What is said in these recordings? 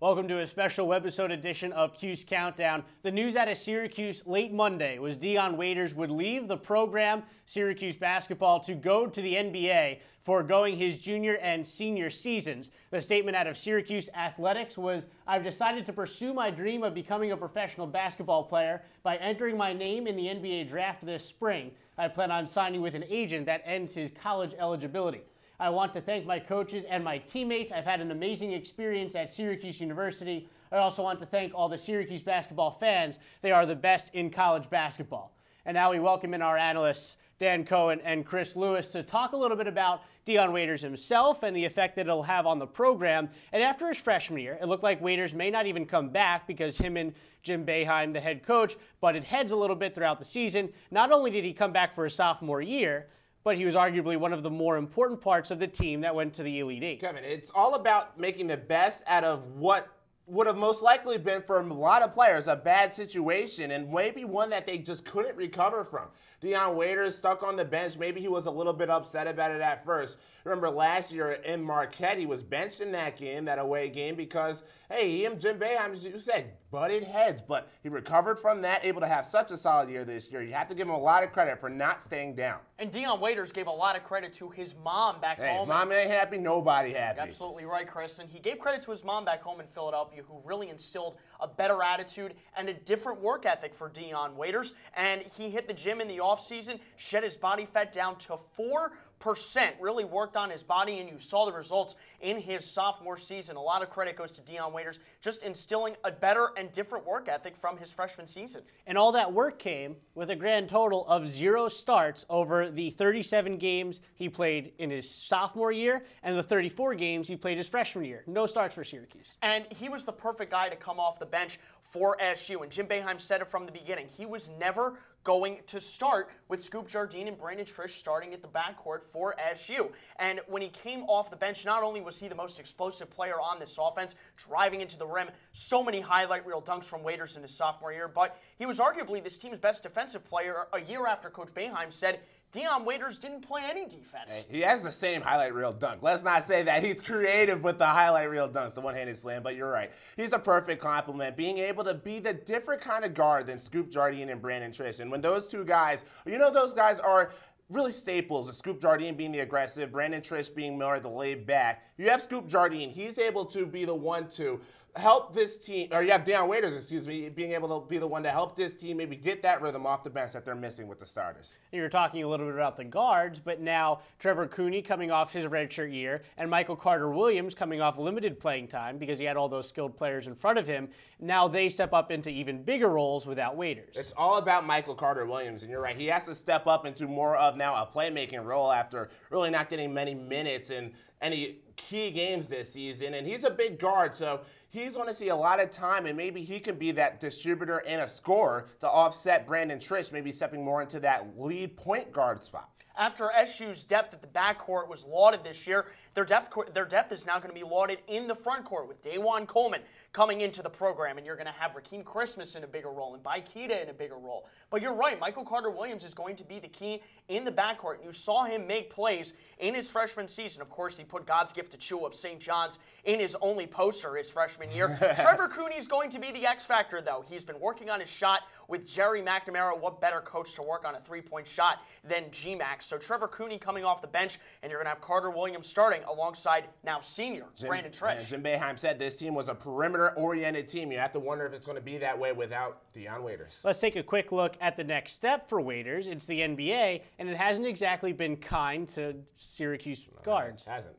Welcome to a special webisode edition of Cuse Countdown. The news out of Syracuse late Monday was Dion Waiters would leave the program, Syracuse basketball, to go to the NBA, foregoing his junior and senior seasons. The statement out of Syracuse Athletics was, "I've decided to pursue my dream of becoming a professional basketball player by entering my name in the NBA draft this spring. I plan on signing with an agent that ends his college eligibility. I want to thank my coaches and my teammates. I've had an amazing experience at Syracuse University. I also want to thank all the Syracuse basketball fans. They are the best in college basketball." And now we welcome in our analysts, Dan Cohen and Chris Lewis, to talk a little bit about Dion Waiters himself and the effect that it'll have on the program. And after his freshman year, it looked like Waiters may not even come back because him and Jim Boeheim, the head coach, butted heads a little bit throughout the season. Not only did he come back for his sophomore year, but he was arguably one of the more important parts of the team that went to the Elite Eight. Kevin, it's all about making the best out of what would have most likely been, for a lot of players, a bad situation and maybe one that they just couldn't recover from. Dion Waiters stuck on the bench. Maybe he was a little bit upset about it at first. Remember last year in Marquette, he was benched in that game, that away game, because, hey, he and Jim Boeheim, as you said, butted heads. But he recovered from that, able to have such a solid year this year. You have to give him a lot of credit for not staying down. And Dion Waiters gave a lot of credit to his mom back home. Mom ain't happy, nobody happy. Absolutely right, Chris. And he gave credit to his mom back home in Philadelphia, who really instilled a better attitude and a different work ethic for Dion Waiters. And he hit the gym in the offseason, shed his body fat down to 4%, really worked on his body, and you saw the results in his sophomore season. A lot of credit goes to Dion Waiters, just instilling a better and different work ethic from his freshman season. And all that work came with a grand total of 0 starts over the 37 games he played in his sophomore year and the 34 games he played his freshman year. No starts for Syracuse. And he was the perfect guy to come off the bench for SU. And Jim Boeheim said it from the beginning. He was never going to start with Scoop Jardine and Brandon Trish starting at the backcourt for SU. And when he came off the bench, not only was he the most explosive player on this offense, driving into the rim, so many highlight reel dunks from Waiters in his sophomore year, but he was arguably this team's best defensive player a year after Coach Boeheim said Dion Waiters didn't play any defense. Hey, he has the same highlight reel dunk. Let's not say that he's creative with the highlight reel dunks, the one-handed slam, but you're right. He's a perfect complement, being able to be the different kind of guard than Scoop Jardine and Brandon Trish. And when those two guys, those guys are really staples, Scoop Jardine being the aggressive, Brandon Trish being more the laid back. You have Scoop Jardine. He's able to be the one to help this team, or you have Dion Waiters, being able to be the one to help this team maybe get that rhythm off the bench that they're missing with the starters. You were talking a little bit about the guards, but now Trevor Cooney coming off his redshirt year and Michael Carter-Williams coming off limited playing time because he had all those skilled players in front of him. Now they step up into even bigger roles without Waiters. It's all about Michael Carter-Williams, and you're right. He has to step up into more of now a playmaking role after really not getting many minutes in any key games this season. And he's a big guard, so he's going to see a lot of time, and maybe he can be that distributor and a scorer to offset Brandon Trish, maybe stepping more into that lead point guard spot. After SU's depth at the backcourt was lauded this year, their depth is now going to be lauded in the front court with Dajuan Coleman coming into the program, and you're going to have Rakeem Christmas in a bigger role and Baikita in a bigger role. But you're right, Michael Carter-Williams is going to be the key in the backcourt, and you saw him make plays in his freshman season. Of course, he put God's gift to Chew of St. John's in his only poster his freshman year. Trevor Cooney is going to be the X factor, though. He's been working on his shot with Jerry McNamara. What better coach to work on a three-point shot than G-Max? So Trevor Cooney coming off the bench, and you're going to have Carter-Williams starting alongside now senior Brandon Trish. Jim Boeheim said this team was a perimeter-oriented team. You have to wonder if it's going to be that way without Dion Waiters. Let's take a quick look at the next step for Waiters. It's the NBA, and it hasn't exactly been kind to Syracuse guards. It hasn't.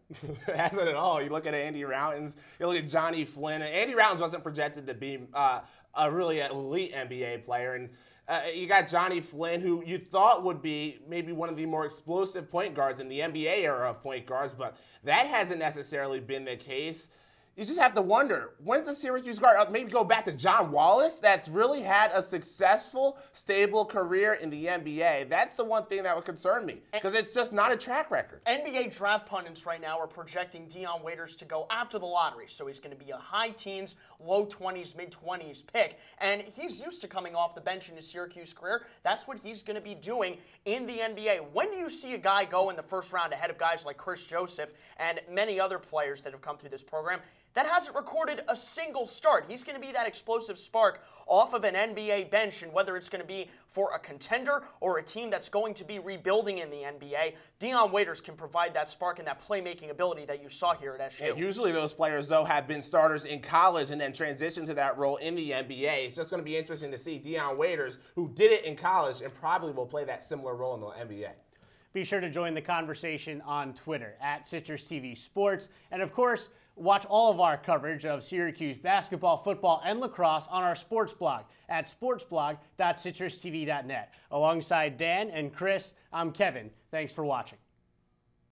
It hasn't at all. You look at Andy Routins, you look at Johnny Flynn. Andy Routins wasn't projected to be a really elite NBA player, and you got Johnny Flynn, who you thought would be maybe one of the more explosive point guards in the NBA era of point guards, but that hasn't necessarily been the case. You just have to wonder, when's the Syracuse guard, maybe go back to John Wallace, that's really had a successful, stable career in the NBA. That's the one thing that would concern me, because it's just not a track record. NBA draft pundits right now are projecting Dion Waiters to go after the lottery, so he's going to be a high teens, low 20s, mid-20s pick, and he's used to coming off the bench in his Syracuse career. That's what he's going to be doing in the NBA. When do you see a guy go in the first round ahead of guys like Chris Joseph and many other players that have come through this program? that hasn't recorded a single start. He's going to be that explosive spark off of an NBA bench, and whether it's going to be for a contender or a team that's going to be rebuilding in the NBA, Dion Waiters can provide that spark and that playmaking ability that you saw here at SU. And usually those players, though, have been starters in college and then transition to that role in the NBA. It's just going to be interesting to see Dion Waiters, who did it in college and probably will play that similar role in the NBA. Be sure to join the conversation on Twitter at Citrus TV Sports. And of course, watch all of our coverage of Syracuse basketball, football, and lacrosse on our sports blog at sportsblog.citrustv.net. Alongside Dan and Chris, I'm Kevin. Thanks for watching.